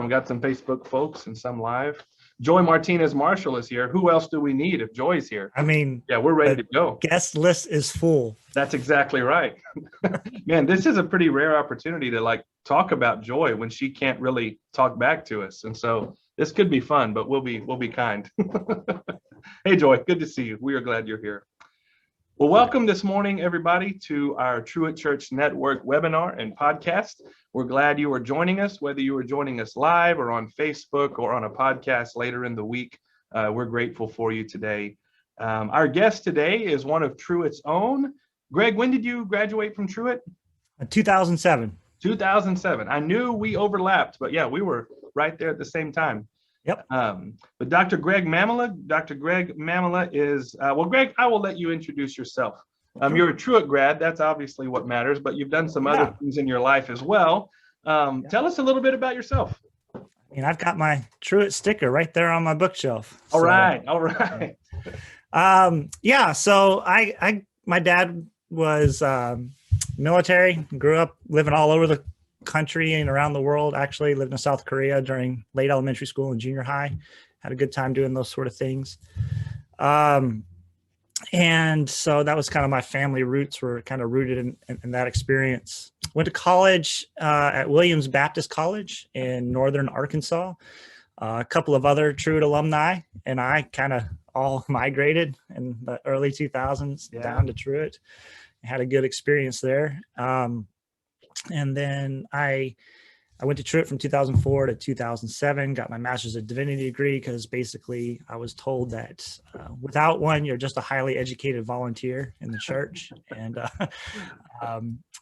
Got some Facebook folks and some live. Joy Martinez Marshall is here. Who else do we need if Joy's here? I mean, yeah, we're ready to go. Guest list is full. That's exactly right. Man, this is a pretty rare opportunity to talk about Joy when she can't really talk back to us. And so this could be fun, but we'll be kind. Hey, Joy, good to see you. We are glad you're here. Well, welcome this morning, everybody, to our Truett Church Network webinar and podcast. We're glad you are joining us, whether you are joining us live or on Facebook or on a podcast later in the week. We're grateful for you today. Our guest today is one of Truett's own. Greg, when did you graduate from Truett? 2007. 2007. I knew we overlapped, but yeah, we were right there at the same time. Yep. But Dr. Greg Mamula, is, well, Greg, I will let you introduce yourself. You're a Truett grad. That's obviously what matters, but you've done some other things in your life as well. Tell us a little bit about yourself. I mean, I've got my Truett sticker right there on my bookshelf. All right. So my dad was military, grew up living all over the country and around the world. Actually lived in South Korea during late elementary school and junior high. Had a good time doing those sort of things. And so that was kind of my family roots were kind of rooted in that experience. Went to college at Williams Baptist College in northern Arkansas. A couple of other Truett alumni and I kind of all migrated in the early 2000s down to Truett. Had a good experience there. And then I went to Truett from 2004 to 2007, got my master's of divinity degree because basically I was told that without one, you're just a highly educated volunteer in the church. And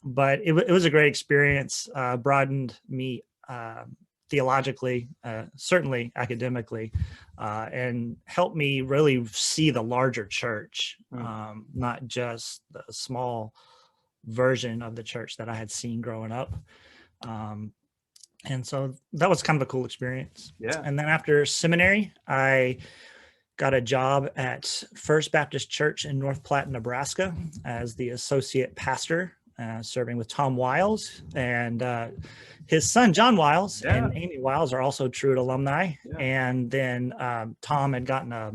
but it was a great experience, broadened me theologically, certainly academically, and helped me really see the larger church, not just the small version of the church that I had seen growing up. And so that was kind of a cool experience. Yeah. And then after seminary, I got a job at First Baptist Church in North Platte, Nebraska as the associate pastor, serving with Tom Wiles and his son, John Wiles and Amy Wiles are also Truett alumni. Yeah. And then Tom had gotten a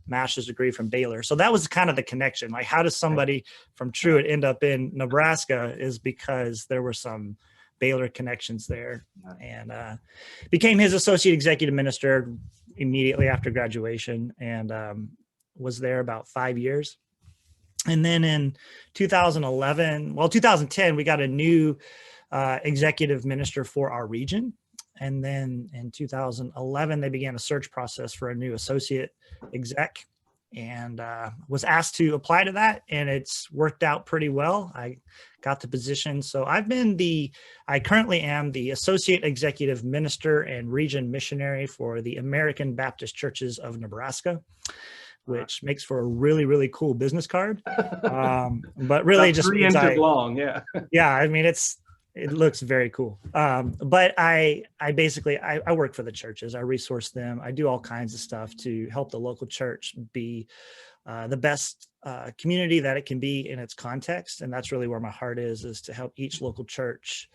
master's degree from Baylor. So that was kind of the connection. Like, how does somebody from Truett end up in Nebraska is because there were some Baylor connections there, and became his associate executive minister immediately after graduation, and was there about 5 years. And then in 2010, we got a new executive minister for our region. And then in 2011, they began a search process for a new associate exec, and was asked to apply to that. And it's worked out pretty well. I got the position. So I currently am the associate executive minister and region missionary for the American Baptist Churches of Nebraska, which makes for a really, really cool business card. But really just 3 inches long. Yeah. Yeah. I mean, it looks very cool. But I basically work for the churches. I resource them. I do all kinds of stuff to help the local church be the best community that it can be in its context. And that's really where my heart is to help each local church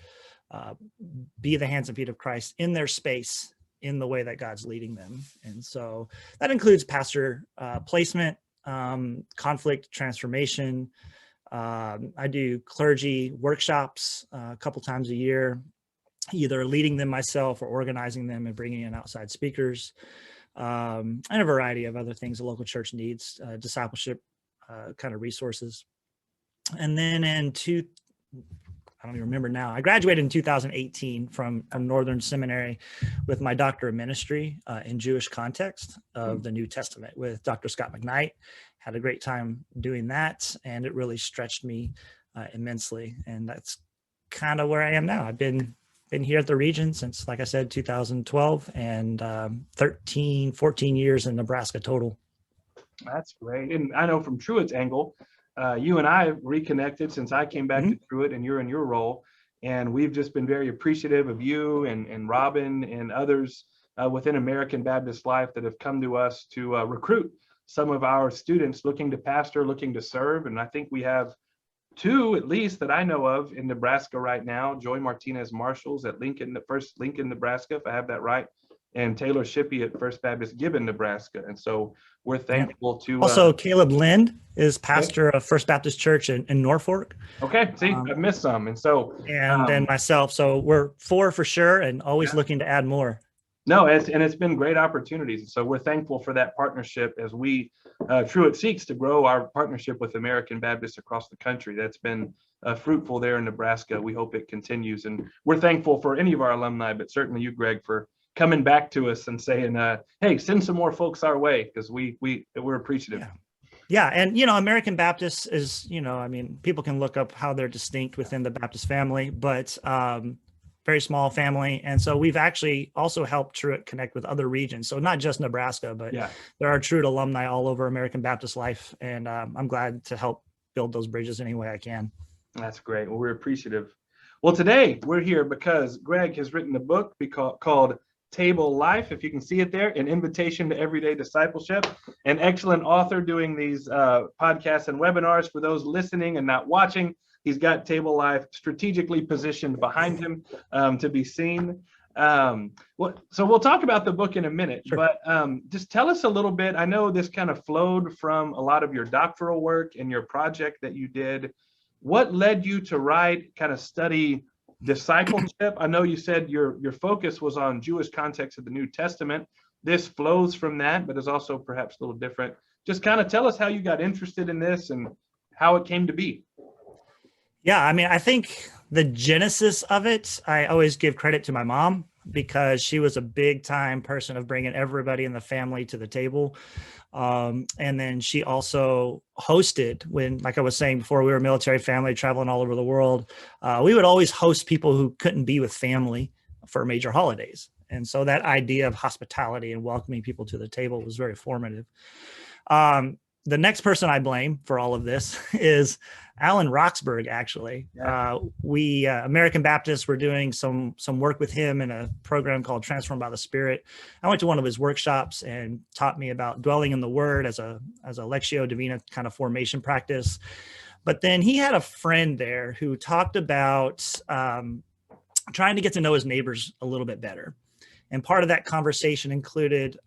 be the hands and feet of Christ in their space in the way that God's leading them. And so that includes pastor placement, conflict transformation. I do clergy workshops a couple times a year, either leading them myself or organizing them and bringing in outside speakers, and a variety of other things the local church needs, discipleship kind of resources. And then I don't even remember now, I graduated in 2018 from Northern Seminary with my doctor of ministry in Jewish context of the New Testament with Dr. Scott McKnight. Had a great time doing that, and it really stretched me immensely. And that's kind of where I am now. I've been here at the region since, like I said, 2012, and 14 years in Nebraska total. That's great. And I know from Truett's angle, you and I have reconnected since I came back to Truett and you're in your role. And we've just been very appreciative of you and Robin and others within American Baptist Life that have come to us to recruit some of our students looking to pastor, looking to serve. And I think we have two at least that I know of in Nebraska right now. Joy Martinez Marshall's at Lincoln, the first Lincoln, Nebraska, if I have that right, and Taylor Shippey at First Baptist Gibbon, Nebraska. And so we're thankful to also Caleb Lind is okay. pastor of First Baptist Church in Norfolk. Okay, see, I missed some. And so and then myself. So we're 4 for sure, and always looking to add more. No, it's been great opportunities. So we're thankful for that partnership as we, Truett seeks to grow our partnership with American Baptists across the country. That's been fruitful there in Nebraska. We hope it continues. And we're thankful for any of our alumni, but certainly you, Greg, for coming back to us and saying, hey, send some more folks our way, because we're appreciative. Yeah. And, American Baptist is, I mean, people can look up how they're distinct within the Baptist family, but very small family. And so we've actually also helped Truett connect with other regions. So not just Nebraska, but there are Truett alumni all over American Baptist life. And I'm glad to help build those bridges any way I can. That's great. Well, we're appreciative. Well, today we're here because Greg has written a book called Table Life, if you can see it there, an invitation to everyday discipleship. An excellent author doing these podcasts and webinars. For those listening and not watching, he's got Table Life strategically positioned behind him to be seen. So we'll talk about the book in a minute, but just tell us a little bit. I know this kind of flowed from a lot of your doctoral work and your project that you did. What led you to write, kind of study discipleship? I know you said your focus was on Jewish context of the New Testament. This flows from that, but is also perhaps a little different. Just kind of tell us how you got interested in this and how it came to be. Yeah, I mean, I think the genesis of it, I always give credit to my mom, because she was a big time person of bringing everybody in the family to the table. And then she also hosted when, like I was saying before, we were a military family traveling all over the world. We would always host people who couldn't be with family for major holidays. And so that idea of hospitality and welcoming people to the table was very formative. The next person I blame for all of this is Alan Roxburgh, actually. We American Baptists were doing some work with him in a program called Transformed by the Spirit. I went to one of his workshops and taught me about dwelling in the Word as a Lectio Divina kind of formation practice. But then he had a friend there who talked about trying to get to know his neighbors a little bit better. And part of that conversation included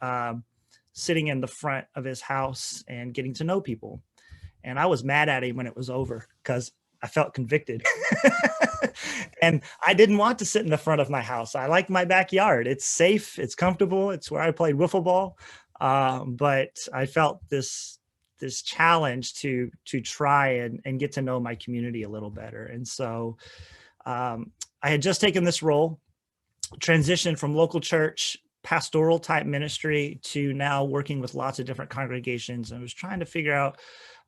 sitting in the front of his house and getting to know people. And I was mad at him when it was over because I felt convicted. And I didn't want to sit in the front of my house. I like my backyard. It's safe. It's comfortable. It's where I played wiffle ball. But I felt this challenge to try and get to know my community a little better. And so I had just taken this role, transitioned from local church pastoral type ministry to now working with lots of different congregations. And I was trying to figure out,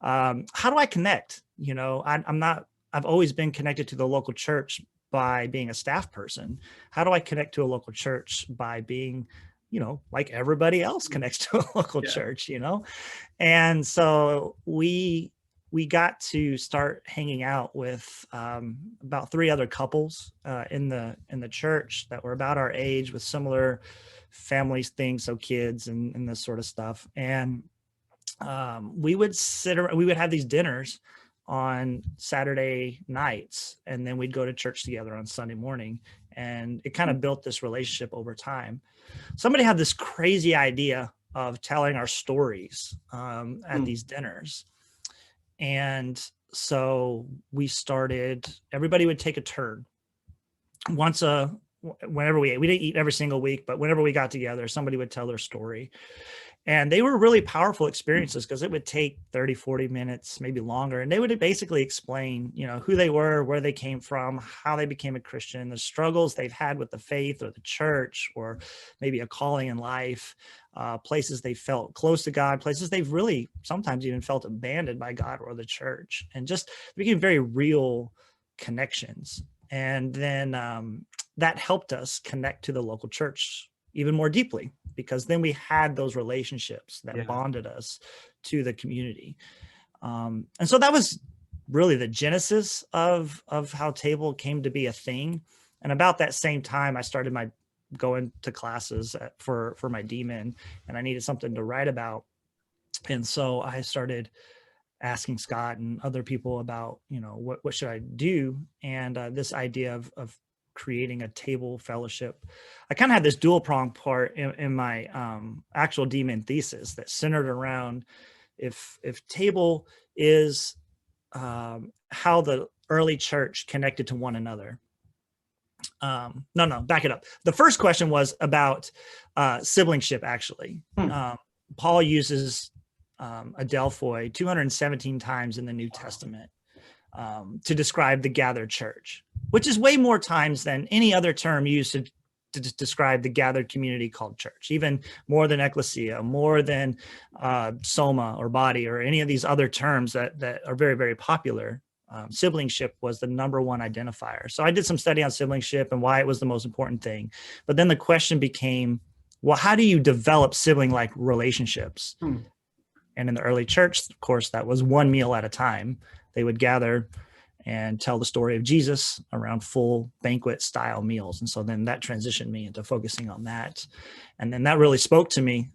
how do I connect? I've always been connected to the local church by being a staff person. How do I connect to a local church by being, like everybody else connects to a local church, And so we got to start hanging out with about 3 other couples in the church that were about our age with similar families things, so kids and this sort of stuff. And we would we would have these dinners on Saturday nights, and then we'd go to church together on Sunday morning. And it kind of built this relationship over time. Somebody had this crazy idea of telling our stories at these dinners. And so we started, everybody would take a turn whenever we ate. We didn't eat every single week, but whenever we got together, somebody would tell their story. And they were really powerful experiences because it would take 30, 40 minutes, maybe longer. And they would basically explain, who they were, where they came from, how they became a Christian, the struggles they've had with the faith or the church, or maybe a calling in life, places they felt close to God, places they've really sometimes even felt abandoned by God or the church, and just became very real connections. And then that helped us connect to the local church even more deeply, because then we had those relationships that bonded us to the community. And so that was really the genesis of how Table came to be a thing. And about that same time, I started going to classes for my DMin, and I needed something to write about. And so I started asking Scott and other people about, what should I do? And this idea of creating a table fellowship. I kind of had this dual prong part in my actual D-Min thesis that centered around if table is how the early church connected to one another. No, back it up. The first question was about siblingship, actually. Paul uses adelphoi 217 times in the New Testament to describe the gathered church, which is way more times than any other term used to describe the gathered community called church, even more than ecclesia, more than soma or body or any of these other terms that are very, very popular. Siblingship was the number one identifier. So I did some study on siblingship and why it was the most important thing. But then the question became, well, how do you develop sibling-like relationships? And in the early church, of course, that was one meal at a time. They would gather and tell the story of Jesus around full banquet style meals. And so then that transitioned me into focusing on that. And then that really spoke to me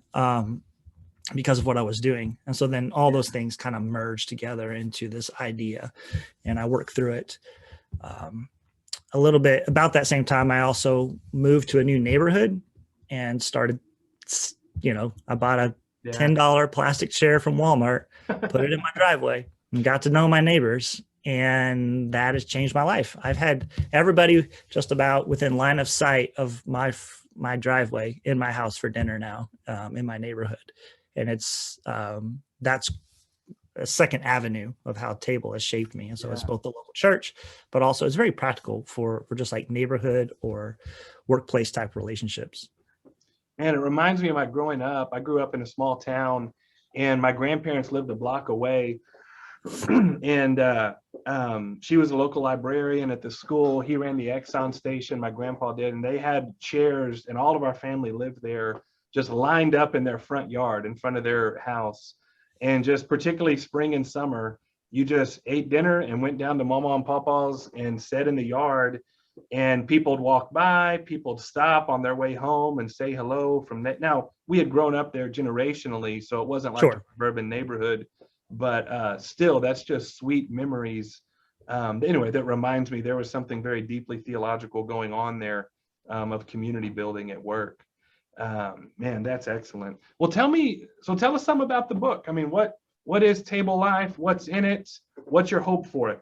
because of what I was doing. And so then all those things kind of merged together into this idea, and I worked through it. A little bit about that same time, I also moved to a new neighborhood and started, I bought a $10 plastic chair from Walmart, put it in my driveway, and got to know my neighbors. And that has changed my life. I've had everybody just about within line of sight of my driveway in my house for dinner now, in my neighborhood. And it's that's a second avenue of how table has shaped me. And so it's both the local church, but also it's very practical for just like neighborhood or workplace type relationships. And it reminds me of my growing up. I grew up in a small town, and my grandparents lived a block away. And she was a local librarian at the school. He ran the Exxon station, my grandpa did, and they had chairs, and all of our family lived there, just lined up in their front yard in front of their house. And just particularly spring and summer, you just ate dinner and went down to Mama and Papa's and sat in the yard, and people would walk by, people would stop on their way home and say hello from that. Now, we had grown up there generationally, so it wasn't like a suburban neighborhood, but still, that's just sweet memories. Anyway, that reminds me there was something very deeply theological going on there, of community building at work. Man, that's excellent. Well, tell us some about the book. I mean, what is Table Life? What's in it? What's your hope for it?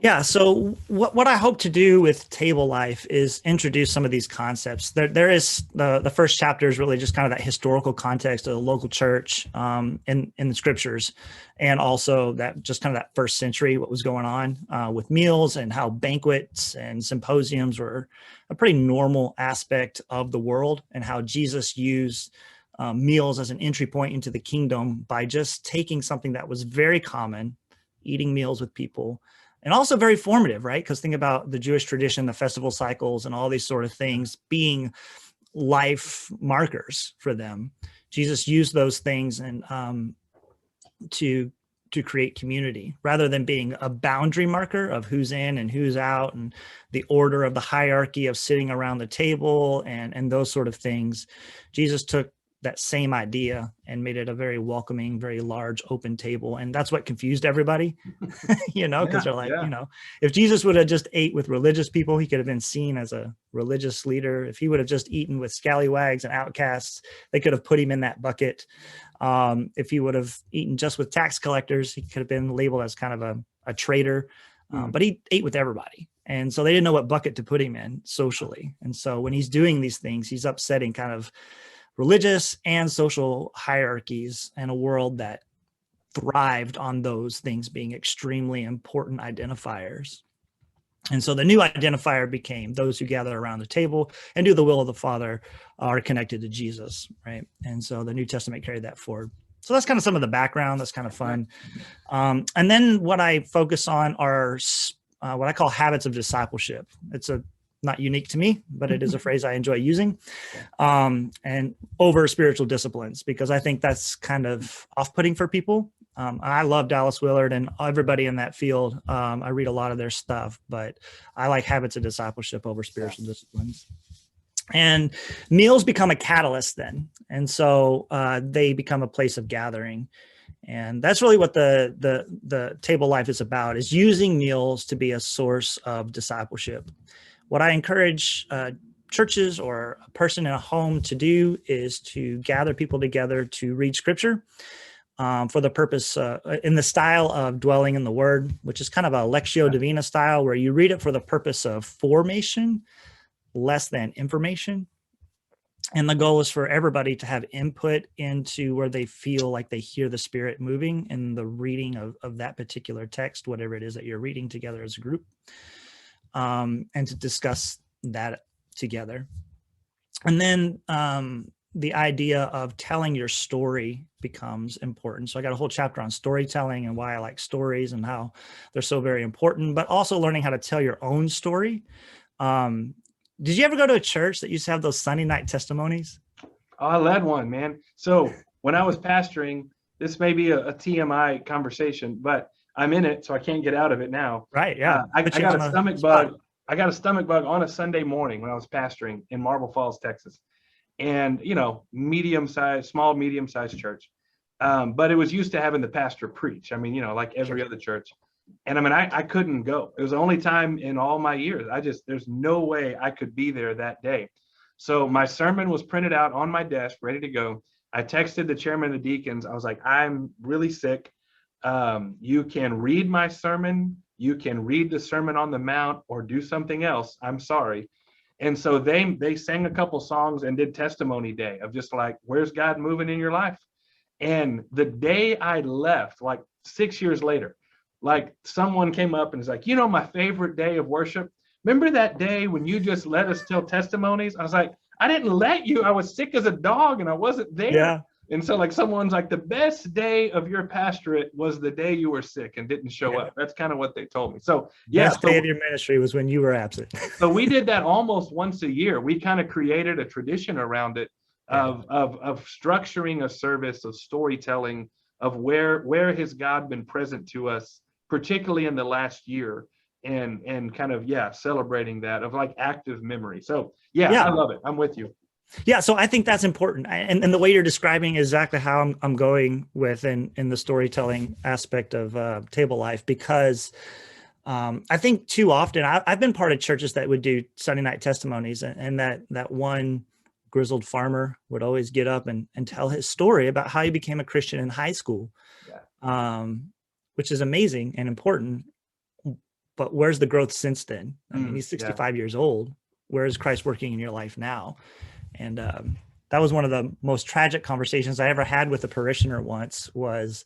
Yeah. So what I hope to do with Table Life is introduce some of these concepts. There is the first chapter is really just kind of that historical context of the local church in the scriptures, and also that just kind of that first century, what was going on with meals and how banquets and symposiums were a pretty normal aspect of the world, and how Jesus used meals as an entry point into the kingdom by just taking something that was very common, eating meals with people. And also very formative, right? Because think about the Jewish tradition, the festival cycles, and all these sort of things being life markers for them. Jesus used those things and to create community, rather than being a boundary marker of who's in and who's out, and the order of the hierarchy of sitting around the table and those sort of things. Jesus took that same idea and made it a very welcoming, very large open table. And that's what confused everybody, because they're like, if Jesus would have just ate with religious people, he could have been seen as a religious leader. If he would have just eaten with scallywags and outcasts, they could have put him in that bucket. If he would have eaten just with tax collectors, he could have been labeled as kind of a traitor. But he ate with everybody. And so they didn't know what bucket to put him in socially. And so when he's doing these things, he's upsetting kind of religious and social hierarchies in a world that thrived on those things being extremely important identifiers. And so the new identifier became those who gather around the table and do the will of the Father are connected to Jesus, right? And so the New Testament carried that forward. So that's kind of some of the background. That's kind of fun. And then what I focus on are what I call habits of discipleship. It's not unique to me, but it is a phrase I enjoy using, and over spiritual disciplines, because I think that's kind of off-putting for people. I love Dallas Willard and everybody in that field. I read a lot of their stuff, but I like habits of discipleship over spiritual disciplines. And meals become a catalyst then. And so they become a place of gathering. And that's really what the table life is about, is using meals to be a source of discipleship. What I encourage churches or a person in a home to do is to gather people together to read scripture for the purpose in the style of dwelling in the word, which is kind of a Lectio Divina style, where you read it for the purpose of formation less than information. And the goal is for everybody to have input into where they feel like they hear the Spirit moving in the reading of that particular text, whatever it is that you're reading together as a group, and to discuss that together. And then the idea of telling your story becomes important. So I got a whole chapter on storytelling and why I like stories and how they're so very important, but also learning how to tell your own story. Did you ever go to a church that used to have those Sunday night testimonies? Oh, I led one, man. So when I was pastoring, this may be a TMI conversation, but I'm in it, so I can't get out of it now. Right. Yeah. I got a stomach bug. I got a stomach bug on a Sunday morning when I was pastoring in Marble Falls, Texas. And, small, medium-sized church. But it was used to having the pastor preach. I mean, like every other church. And I mean, I couldn't go. It was the only time in all my years. There's no way I could be there that day. So my sermon was printed out on my desk, ready to go. I texted the chairman of the deacons. I was like, I'm really sick. You can read my sermon. You can read the Sermon on the Mount or do something else. I'm sorry. And so they sang a couple songs and did testimony day of just like, where's God moving in your life? And the day I left, like 6 years later, like someone came up and was like, my favorite day of worship, remember that day when you just let us tell testimonies? I was like, I didn't let you. I was sick as a dog and I wasn't there. Yeah. And so like someone's like, the best day of your pastorate was the day you were sick and didn't show up. That's kind of what they told me. So yeah. Best day of your ministry was when you were absent. So we did that almost once a year. We kind of created a tradition around it of structuring a service, of storytelling, of where has God been present to us, particularly in the last year, and kind of, celebrating that of like active memory. So I love it. I'm with you. Yeah, so I think that's important, and the way you're describing is exactly how I'm going with in the storytelling aspect of table life, because I think too often I've been part of churches that would do Sunday night testimonies, and that one grizzled farmer would always get up and tell his story about how he became a Christian in high school, which is amazing and important. But where's the growth since then? I mean, he's 65 years old. Where is Christ working in your life now? And that was one of the most tragic conversations I ever had with a parishioner once. Was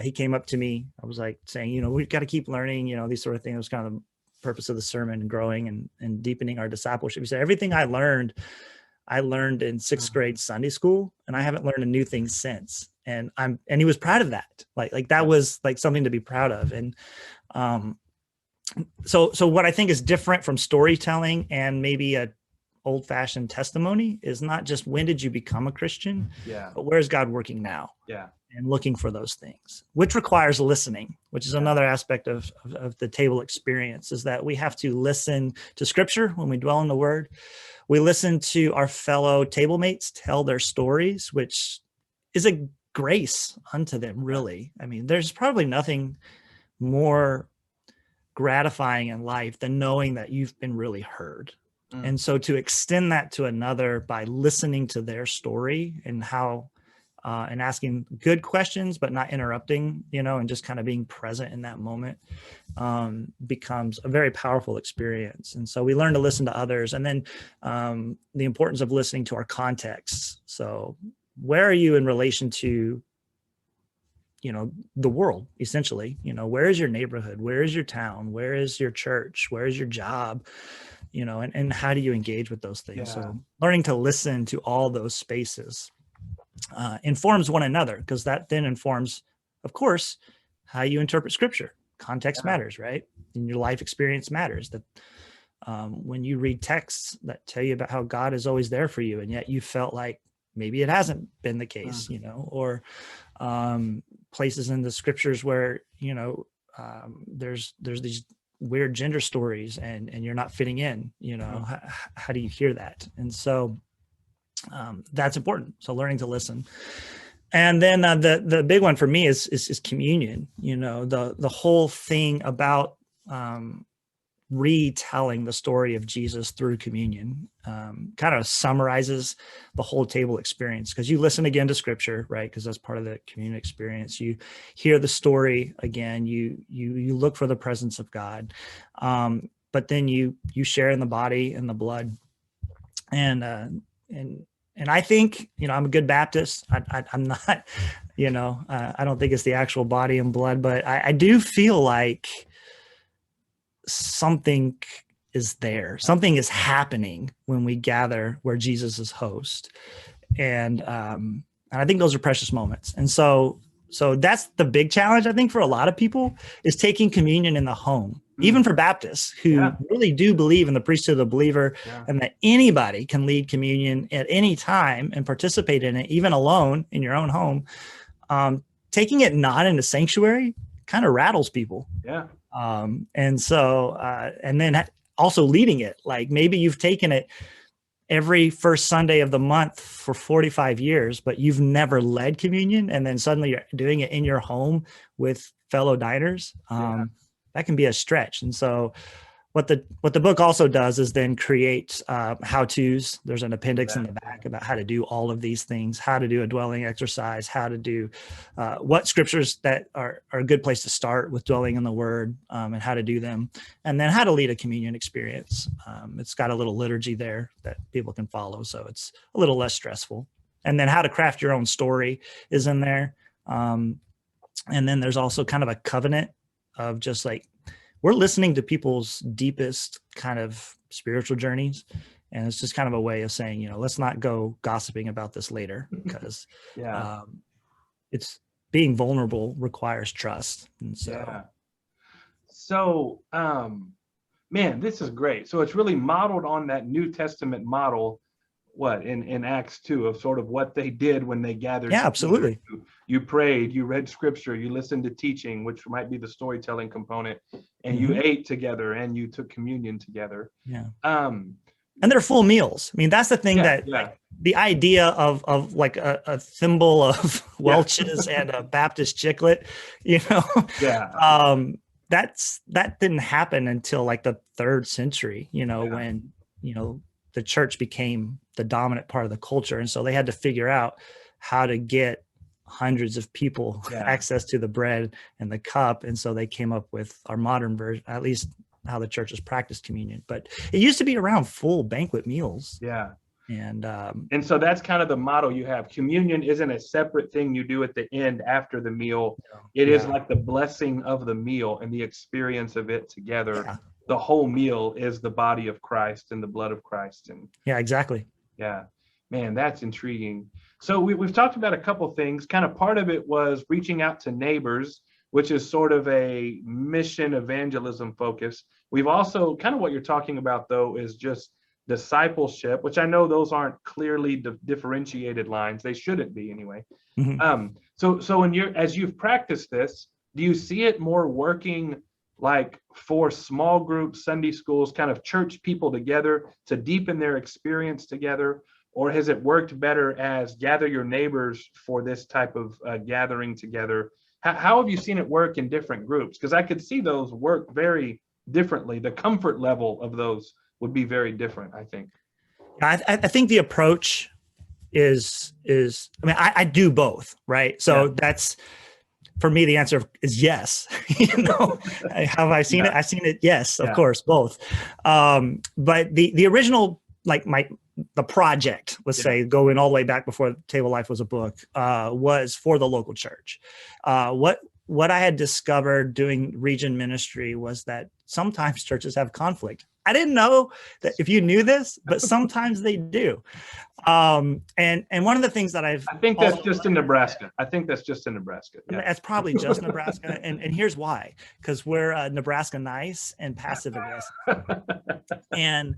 he came up to me. I was like saying, we've got to keep learning, these sort of things. It was kind of the purpose of the sermon, and growing and deepening our discipleship. He said, everything I learned in sixth grade Sunday school, and I haven't learned a new thing since. And he was proud of that. Like that was like something to be proud of. And so what I think is different from storytelling and maybe a old-fashioned testimony is not just when did you become a Christian, but where's God working now? And looking for those things, which requires listening, which is another aspect of the table experience, is that we have to listen to scripture when we dwell in the word. We listen to our fellow table mates tell their stories, which is a grace unto them, really. I mean, there's probably nothing more gratifying in life than knowing that you've been really heard. And so to extend that to another by listening to their story and how and asking good questions, but not interrupting, and just kind of being present in that moment becomes a very powerful experience. And so we learn to listen to others, and then the importance of listening to our contexts. So where are you in relation to, the world, essentially? Where is your neighborhood? Where is your town? Where is your church? Where is your job? And how do you engage with those things? So learning to listen to all those spaces informs one another, because that then informs, of course, how you interpret scripture. Context matters, right? And your life experience matters. That when you read texts that tell you about how God is always there for you, and yet you felt like maybe it hasn't been the case, or places in the scriptures where, there's these weird gender stories and you're not fitting in, how do you hear that? And so that's important. So learning to listen. And then the big one for me is communion. You know, the whole thing about retelling the story of Jesus through communion kind of summarizes the whole table experience, because you listen again to scripture, right? Because that's part of the communion experience. You hear the story again, you look for the presence of God, but then you share in the body and the blood. And I think, you know, I'm a good Baptist. I'm not, you know, I don't think it's the actual body and blood, but I do feel like something is there. Something is happening when we gather where Jesus is host. And I think those are precious moments. And so that's the big challenge, I think, for a lot of people, is taking communion in the home, even for Baptists who really do believe in the priesthood of the believer, and that anybody can lead communion at any time and participate in it, even alone in your own home. Taking it not in a sanctuary kind of rattles people. Yeah. And so, and then also leading it, like maybe you've taken it every first Sunday of the month for 45 years, but you've never led communion. And then suddenly you're doing it in your home with fellow diners. That can be a stretch. And so what the book also does is then create how-tos. There's an appendix in the back about how to do all of these things, how to do a dwelling exercise, how to do what scriptures that are a good place to start with dwelling in the word, and how to do them, and then how to lead a communion experience. It's got a little liturgy there that people can follow, so it's a little less stressful. And then how to craft your own story is in there. And then there's also kind of a covenant of just like, we're listening to people's deepest kind of spiritual journeys. And it's just kind of a way of saying, you know, let's not go gossiping about this later, because it's being vulnerable requires trust. And so, man, this is great. So it's really modeled on that New Testament model, what in Acts 2, of sort of what they did when they gathered. Yeah, absolutely. You prayed, you read scripture, you listened to teaching, which might be the storytelling component, and you ate together and you took communion together. And they're full meals. I mean, that's the thing like, the idea of like a thimble of Welch's and a Baptist chiclet, you know, that didn't happen until like the 3rd century, you know, when, you know, the church became the dominant part of the culture. And so they had to figure out how to get hundreds of people access to the bread and the cup. And so they came up with our modern version, at least how the church has practiced communion. But it used to be around full banquet meals. And so that's kind of the model you have. Communion isn't a separate thing you do at the end after the meal. It is like the blessing of the meal and the experience of it together. The whole meal is the body of Christ and the blood of Christ. And exactly. Man, that's intriguing. So we've talked about a couple things. Kind of part of it was reaching out to neighbors, which is sort of a mission evangelism focus. We've also kind of what you're talking about, though, is just discipleship, which I know those aren't clearly differentiated lines. They shouldn't be anyway. So as you've practiced this, do you see it more working like for small groups, Sunday schools, kind of church people together to deepen their experience together? Or has it worked better as gather your neighbors for this type of gathering together? How have you seen it work in different groups? Because I could see those work very differently. The comfort level of those would be very different, I think. I think the approach is I mean, I do both, right? So that's, for me, the answer is yes. You know, have I seen it? I've seen it. Yes, of course, both. But the original, like the project, let's say, going all the way back before Table Life was a book, was for the local church. What I had discovered doing region ministry was that sometimes churches have conflict. I didn't know that if you knew this, but sometimes they do. And one of the things that I think that's just in Nebraska. I think that's just in Nebraska. That's probably just Nebraska. And here's why, because we're Nebraska nice and passive aggressive. And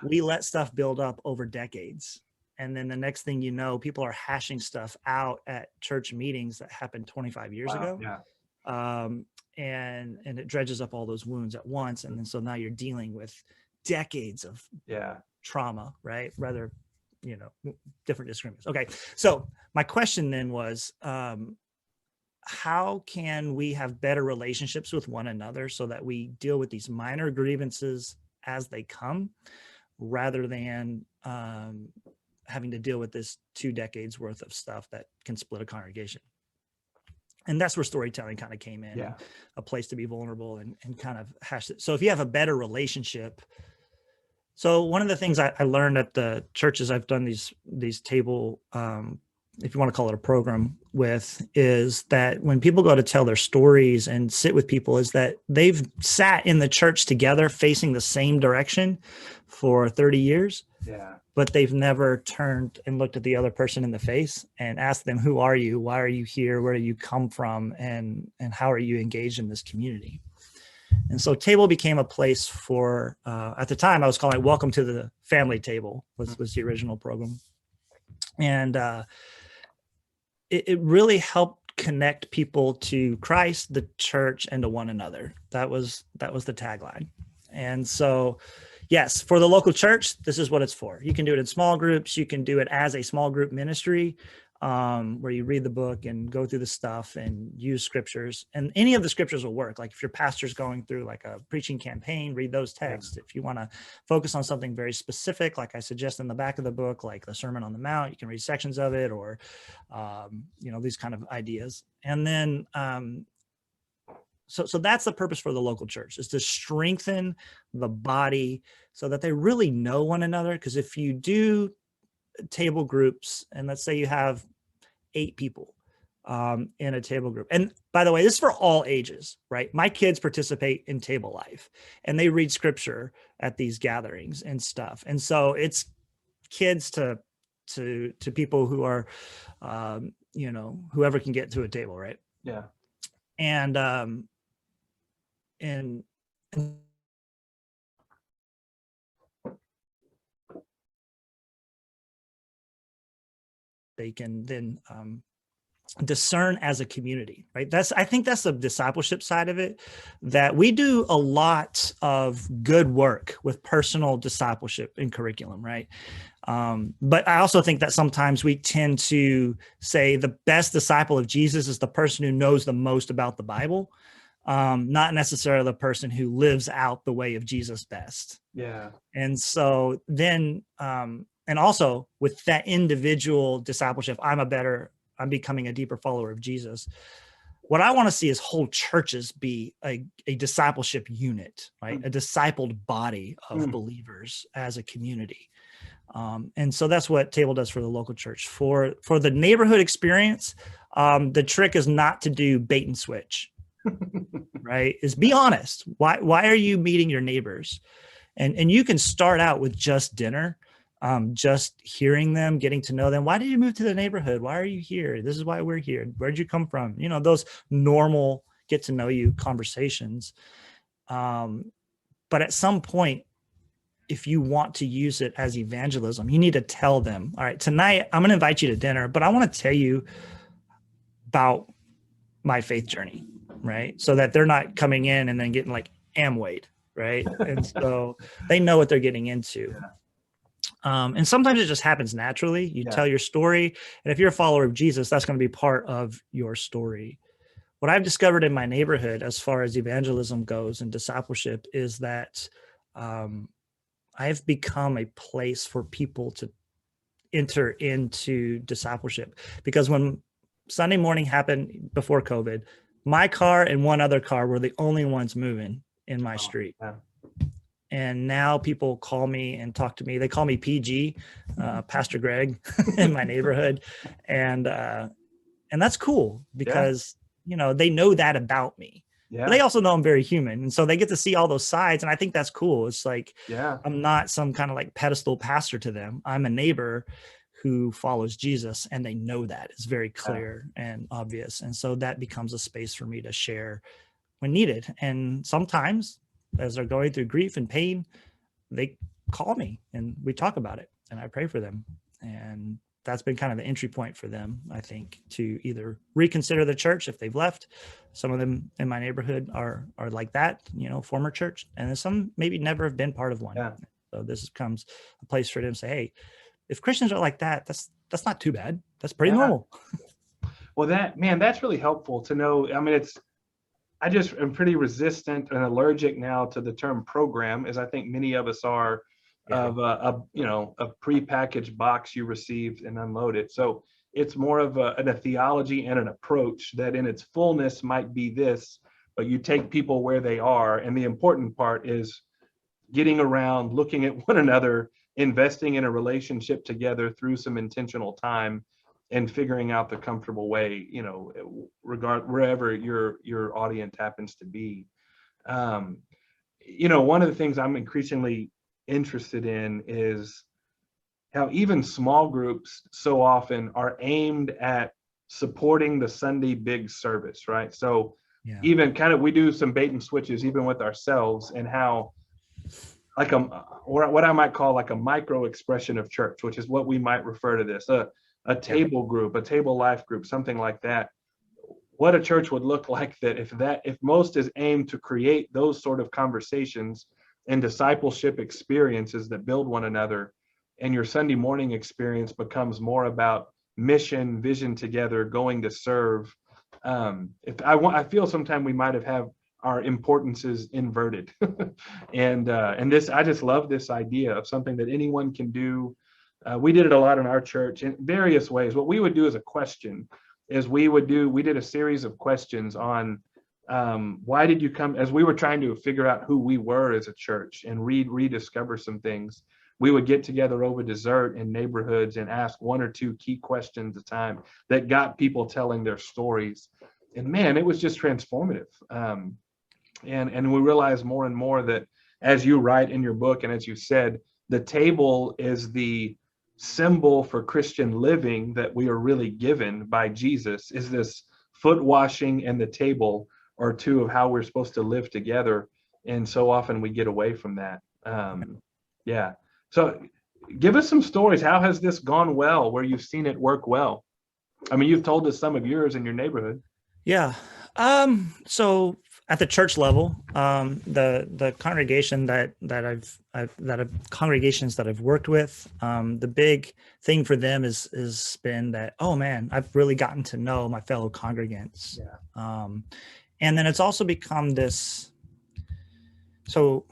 we let stuff build up over decades. And then the next thing you know, people are hashing stuff out at church meetings that happened 25 years ago. And it dredges up all those wounds at once. And then so now you're dealing with decades of trauma, right? Rather different disagreements. Okay. So my question then was, how can we have better relationships with one another so that we deal with these minor grievances as they come, rather than having to deal with this 2 decades worth of stuff that can split a congregation? And that's where storytelling kind of came in, Yeah. a place to be vulnerable and kind of hash it. So if you have a better relationship. So one of the things I learned at the churches I've done these table, if you want to call it a program with, is that when people go to tell their stories and sit with people, is that they've sat in the church together facing the same direction for 30 years. Yeah. But they've never turned and looked at the other person in the face and asked them, who are you? Why are you here? Where do you come from? And how are you engaged in this community? And so table became a place for, at the time I was calling it Welcome to the Family Table was the original program. And it really helped connect people to Christ, the church, and to one another. That was the tagline. And so, yes, for the local church, this is what it's for. You can do it in small groups. You can do it as a small group ministry, where you read the book and go through the stuff and use scriptures, and any of the scriptures will work. Like if your pastor's going through like a preaching campaign, read those texts. If you want to focus on something very specific, like I suggest in the back of the book, like the Sermon on the Mount, you can read sections of it, or these kind of ideas. And then so that's the purpose for the local church, is to strengthen the body so that they really know one another. Because if you do table groups, and let's say you have 8 people in a table group, and by the way, this is for all ages, right? My kids participate in table life and they read scripture at these gatherings and stuff. And so it's kids to people who are whoever can get to a table, right? Yeah. And they can then discern as a community, right? I think that's the discipleship side of it, that we do a lot of good work with personal discipleship in curriculum, right? But I also think that sometimes we tend to say the best disciple of Jesus is the person who knows the most about the Bible, not necessarily the person who lives out the way of Jesus best. Yeah. And so then, and also with that individual discipleship, I'm becoming a deeper follower of Jesus. What I want to see is whole churches be a discipleship unit, right? A discipled body of believers as a community. And so that's what Table does for the local church. For the neighborhood experience, the trick is not to do bait and switch, right? Is be honest. Why are you meeting your neighbors? And you can start out with just dinner, just hearing them, getting to know them. Why did you move to the neighborhood? Why are you here? This is why we're here. Where'd you come from? Those normal get to know you conversations. But at some point, if you want to use it as evangelism, you need to tell them, all right, tonight I'm going to invite you to dinner, but I want to tell you about my faith journey, right? So that they're not coming in and then getting like Amwayed, right? And so they know what they're getting into. And sometimes it just happens naturally. You tell your story. And if you're a follower of Jesus, that's going to be part of your story. What I've discovered in my neighborhood as far as evangelism goes and discipleship is that I've become a place for people to enter into discipleship. Because when Sunday morning happened before COVID, my car and one other car were the only ones moving in my street. Yeah. And now people call me and talk to me. They call me PG, Pastor Greg, in my neighborhood. And that's cool because, they know that about me. Yeah. But they also know I'm very human. And so they get to see all those sides. And I think that's cool. It's like, I'm not some kind of like pedestal pastor to them. I'm a neighbor who follows Jesus, and they know that. It's very clear and obvious. And so that becomes a space for me to share when needed. And sometimes as they're going through grief and pain, they call me and we talk about it and I pray for them. And that's been kind of the entry point for them, I think, to either reconsider the church if they've left. Some of them in my neighborhood are like that, former church, and some maybe never have been part of one. Yeah. So this becomes a place for them to say, hey, if Christians are like that, that's not too bad. That's pretty normal. Well, that's really helpful to know. I mean, I just am pretty resistant and allergic now to the term program, as I think many of us are, of a prepackaged box you received and unloaded. So it's more of a theology and an approach that in its fullness might be this, but you take people where they are. And the important part is getting around, looking at one another, investing in a relationship together through some intentional time, and figuring out the comfortable way, wherever your audience happens to be. One of the things I'm increasingly interested in is how even small groups so often are aimed at supporting the Sunday big service, right? So even we do some bait and switches even with ourselves, and how like or what I might call like a micro expression of church, which is what we might refer to this, a table group, a table life group, something like that. What a church would look like if most is aimed to create those sort of conversations and discipleship experiences that build one another, and your Sunday morning experience becomes more about mission, vision together, going to serve. I feel sometimes we might have our importances inverted. and I just love this idea of something that anyone can do. We did it a lot in our church in various ways. What we would do as a question is we did a series of questions on why did you come, as we were trying to figure out who we were as a church and rediscover some things. We would get together over dessert in neighborhoods and ask one or two key questions at a time that got people telling their stories. And man, it was just transformative. And we realized more and more that, as you write in your book, and as you said, the table is the symbol for Christian living that we are really given by Jesus. Is this foot washing and the table are two of how we're supposed to live together. And so often we get away from that. So give us some stories. How has this gone well, where you've seen it work well? I mean, you've told us some of yours in your neighborhood. Yeah. So at the church level, the congregation congregations that I've worked with, the big thing for them is been that, oh man, I've really gotten to know my fellow congregants. And then it's also become this. So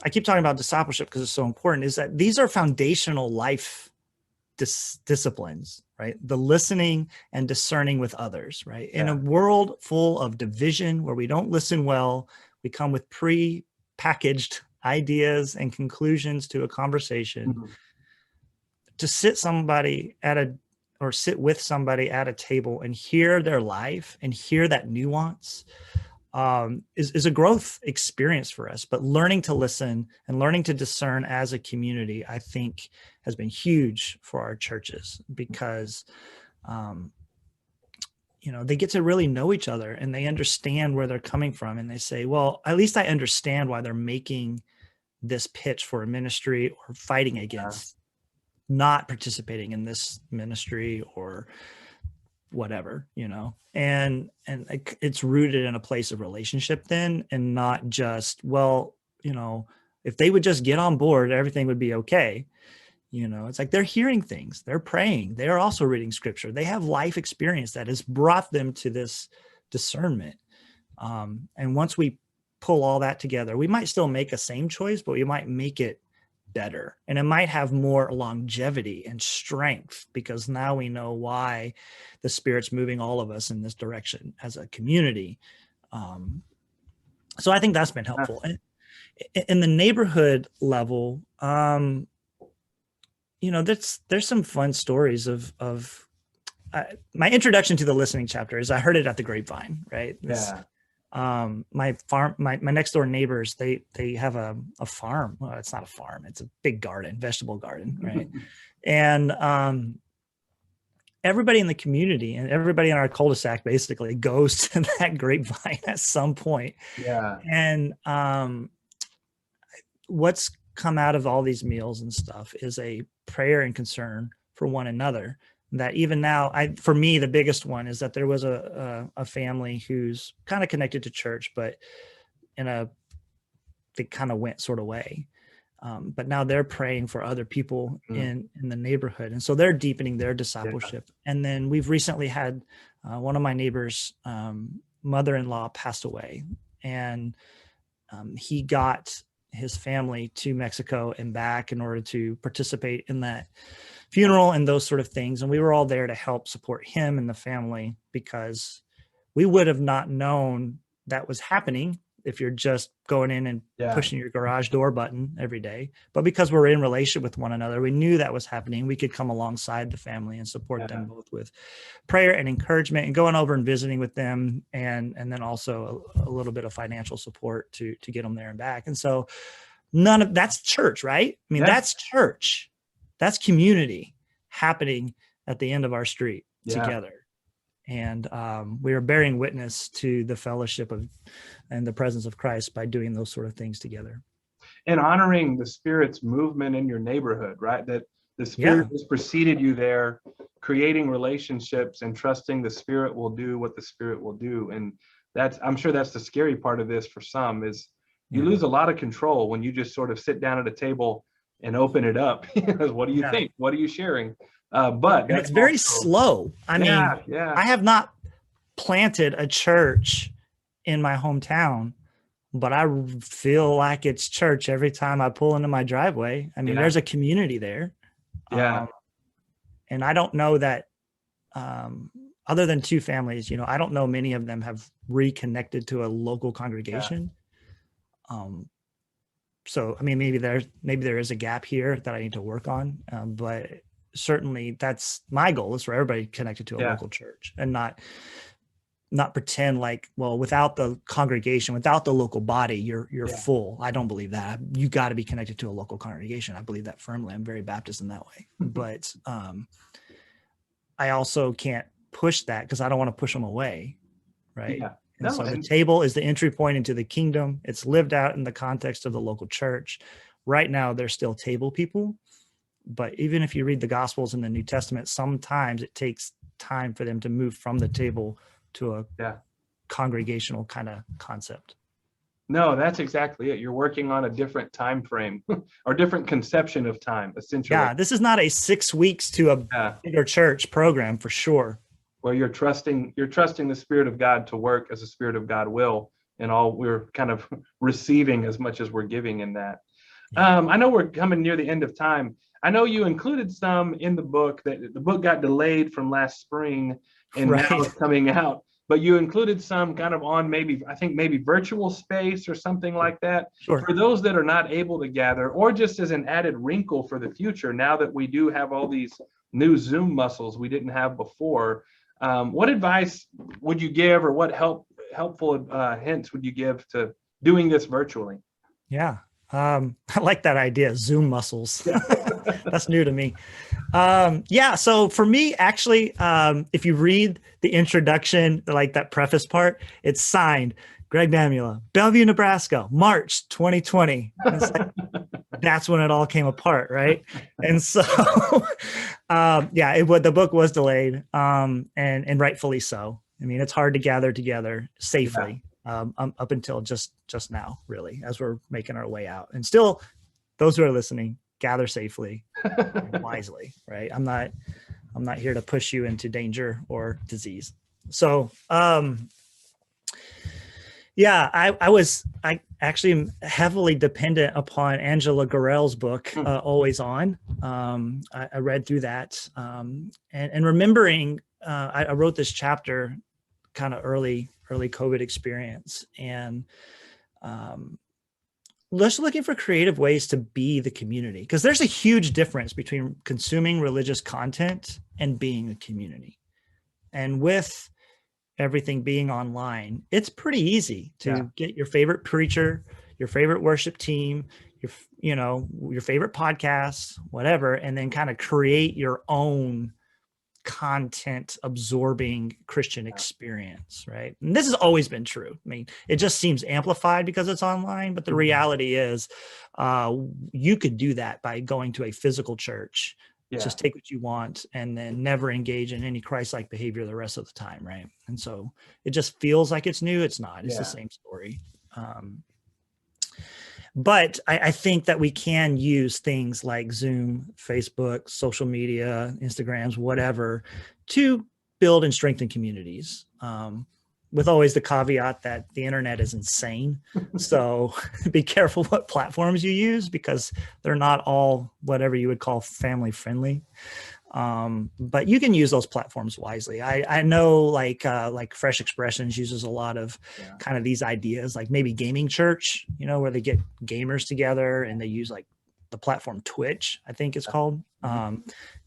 I keep talking about discipleship because it's so important, is that these are foundational life disciplines, right? The listening and discerning with others, right? In a world full of division where we don't listen well, we come with pre-packaged ideas and conclusions to a conversation. To sit with somebody at a table and hear their life and hear that nuance is a growth experience for us. But learning to listen and learning to discern as a community, I think, has been huge for our churches, because they get to really know each other and they understand where they're coming from, and they say, well, at least I understand why they're making this pitch for a ministry or fighting against not participating in this ministry or whatever, and it's rooted in a place of relationship then, and not just, well, if they would just get on board, everything would be okay. It's like they're hearing things, they're praying, they're also reading scripture, they have life experience that has brought them to this discernment. And once we pull all that together, we might still make a same choice, but we might make it better, and it might have more longevity and strength, because now we know why the Spirit's moving all of us in this direction as a community. So I think that's been helpful. In the neighborhood level, there's some fun stories of my introduction to the listening chapter is I heard it at the grapevine, right? My next door neighbors, they have a farm. Well, it's not a farm, it's a big garden, vegetable garden, right? And everybody in the community and everybody in our cul-de-sac basically goes to that grapevine at some point. And what's come out of all these meals and stuff is a prayer and concern for one another. That even now, for me, the biggest one is that there was a family who's kind of connected to church, but they kind of went sort of way. But now they're praying for other people in the neighborhood. And so they're deepening their discipleship. And then we've recently had one of my neighbors' mother-in-law passed away, and he got his family to Mexico and back in order to participate in that funeral and those sort of things. And we were all there to help support him and the family, because we would have not known that was happening if you're just going in and pushing your garage door button every day. But because we're in relationship with one another, we knew that was happening. We could come alongside the family and support them both with prayer and encouragement, and going over and visiting with them, and then also a little bit of financial support to get them there and back. And so none of that's church, right? I mean, that's church. That's community happening at the end of our street together. And we are bearing witness to the fellowship of and the presence of Christ by doing those sort of things together. And honoring the Spirit's movement in your neighborhood, right? That the Spirit has preceded you there, creating relationships and trusting the Spirit will do what the Spirit will do. And I'm sure that's the scary part of this for some, is you lose a lot of control when you just sort of sit down at a table and open it up. What do you think? What are you sharing? But it's very slow. I mean, I have not planted a church in my hometown, but I feel like it's church every time I pull into my driveway. I mean, there's a community there. And I don't know that, other than two families, I don't know many of them have reconnected to a local congregation. So, I mean, maybe there is a gap here that I need to work on. But certainly that's my goal, is for everybody connected to a local church, and not pretend like, well, without the congregation, without the local body, you're full. I don't believe that. You got to be connected to a local congregation. I believe that firmly. I'm very Baptist in that way. But I also can't push that, because I don't want to push them away. Right. And so the table is the entry point into the kingdom. It's lived out in the context of the local church. Right now, they're still table people. But even if you read the Gospels in the New Testament, sometimes it takes time for them to move from the table to a congregational kind of concept. No, that's exactly it. You're working on a different time frame or different conception of time, essentially. Yeah, this is not a 6 weeks to a bigger church program, for sure. Where you're trusting the Spirit of God to work as the Spirit of God will, and all we're kind of receiving as much as we're giving in that. I know we're coming near the end of time. I know you included some in the book, that the book got delayed from last spring and now it's coming out, but you included some kind of on maybe virtual space or something like that. Sure. For those that are not able to gather, or just as an added wrinkle for the future, now that we do have all these new Zoom muscles we didn't have before, what advice would you give, or what helpful hints would you give to doing this virtually? Yeah. I like that idea, Zoom muscles. That's new to me. So for me, actually, if you read the introduction, like that preface part, it's signed Greg Mamula, Bellevue, Nebraska, March 2020. It's like, that's when it all came apart, right? And so, the book was delayed, and rightfully so. I mean, it's hard to gather together safely. Up until just now, really, as we're making our way out. And still, those who are listening, gather safely and wisely, right? I'm not here to push you into danger or disease. So, I actually am heavily dependent upon Angela Gorell's book, Always On. I read through that, and remembering, I wrote this chapter kind of early COVID experience, and just looking for creative ways to be the community, because there's a huge difference between consuming religious content and being a community. And with everything being online, it's pretty easy to get your favorite preacher, your favorite worship team, your favorite podcasts, whatever, and then kind of create your own content absorbing Christian experience, right? And this has always been true. I mean, it just seems amplified because it's online, but the reality is you could do that by going to a physical church, just take what you want, and then never engage in any Christ-like behavior the rest of the time, right? And so it just feels like it's new. It's not. It's the same story. But I think that we can use things like Zoom, Facebook, social media, Instagrams, whatever, to build and strengthen communities. With always the caveat that the internet is insane. So be careful what platforms you use, because they're not all whatever you would call family friendly. But you can use those platforms wisely. I know like Fresh Expressions uses a lot of kind of these ideas, like maybe Gaming Church, where they get gamers together and they use like the platform Twitch, I think it's called.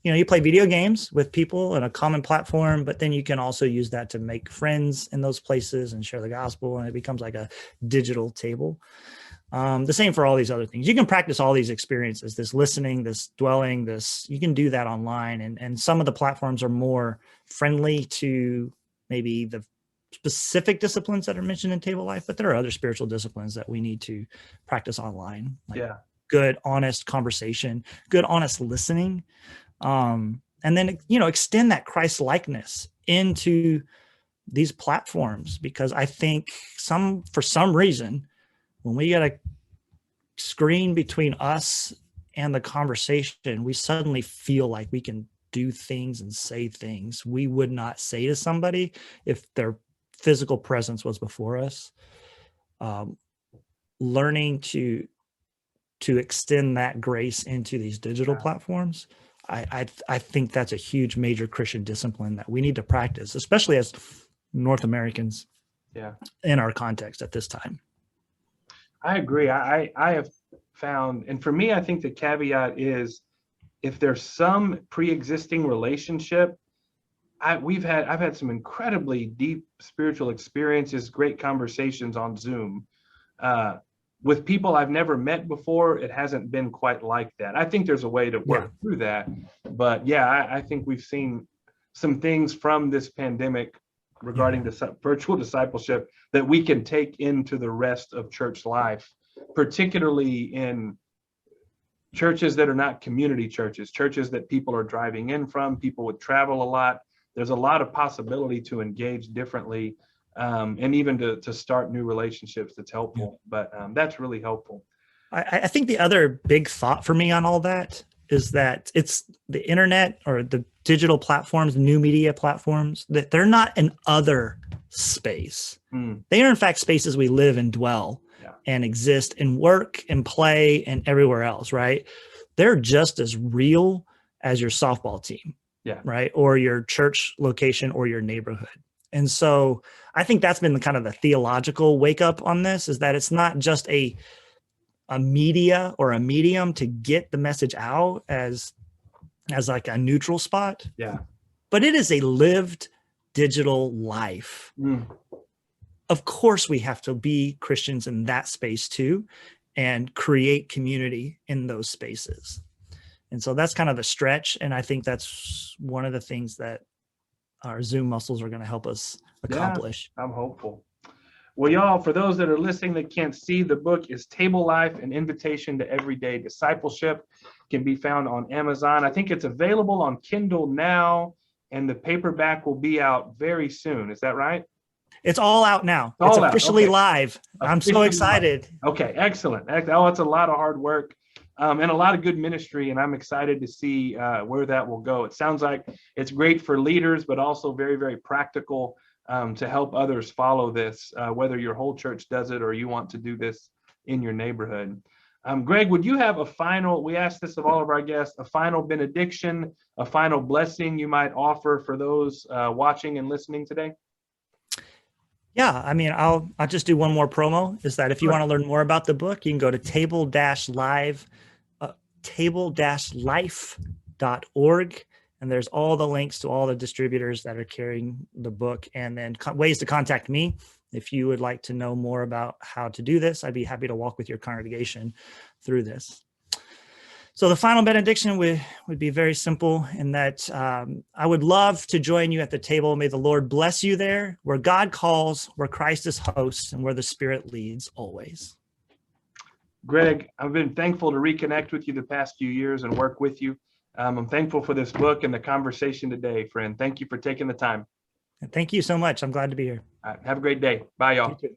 You play video games with people in a common platform, but then you can also use that to make friends in those places and share the gospel, and it becomes like a digital table. The same for all these other things. You can practice all these experiences, this listening, this dwelling, you can do that online. And some of the platforms are more friendly to maybe the specific disciplines that are mentioned in Table Life, but there are other spiritual disciplines that we need to practice online. Like good, honest conversation, good, honest listening. And then, extend that Christ likeness into these platforms, because I think for some reason, when we get a screen between us and the conversation, we suddenly feel like we can do things and say things we would not say to somebody if their physical presence was before us. Learning to extend that grace into these digital platforms, I think that's a huge major Christian discipline that we need to practice, especially as North Americans in our context at this time. I agree. I have found, and for me, I think the caveat is if there's some pre-existing relationship, I've had some incredibly deep spiritual experiences, great conversations on Zoom with people I've never met before. It hasn't been quite like that. I think there's a way to work through that, but I think we've seen some things from this pandemic regarding the virtual discipleship that we can take into the rest of church life, particularly in churches that are not community churches, churches that people are driving in from, people would travel a lot. There's a lot of possibility to engage differently, and even to start new relationships. That's helpful, but that's really helpful. I think the other big thought for me on all that is that it's the internet or the digital platforms, new media platforms, that they're not an other space. They are in fact spaces we live and dwell and exist and work and play and everywhere else, right? They're just as real as your softball team, right? Or your church location or your neighborhood. And so I think that's been kind of the theological wake up on this, is that it's not just a media or a medium to get the message out as like a neutral spot. But it is a lived digital life. Of course, we have to be Christians in that space too, and create community in those spaces. And so that's kind of the stretch. And I think that's one of the things that our Zoom muscles are going to help us accomplish. I'm hopeful. Well, y'all, for those that are listening that can't see, the book is Table Life, an Invitation to Everyday Discipleship. Can be found on Amazon. I think it's available on Kindle now, and the paperback will be out very soon. Is that right? It's all out now. It's officially live. I'm so excited. Okay, excellent. Oh, it's a lot of hard work and a lot of good ministry, and I'm excited to see where that will go. It sounds like it's great for leaders, but also very, very practical to help others follow this, whether your whole church does it or you want to do this in your neighborhood. Greg, would you have we asked this of all of our guests, a final benediction, a final blessing you might offer for those watching and listening today? Yeah, I mean, I'll just do one more promo, is that if you want to learn more about the book, you can go to table-life.org. And there's all the links to all the distributors that are carrying the book, and then ways to contact me. If you would like to know more about how to do this, I'd be happy to walk with your congregation through this. So the final benediction would be very simple in that I would love to join you at the table. May the Lord bless you there, where God calls, where Christ is host, and where the Spirit leads always. Greg, I've been thankful to reconnect with you the past few years and work with you. I'm thankful for this book and the conversation today, friend. Thank you for taking the time. Thank you so much. I'm glad to be here. All right, have a great day. Bye, y'all. You too.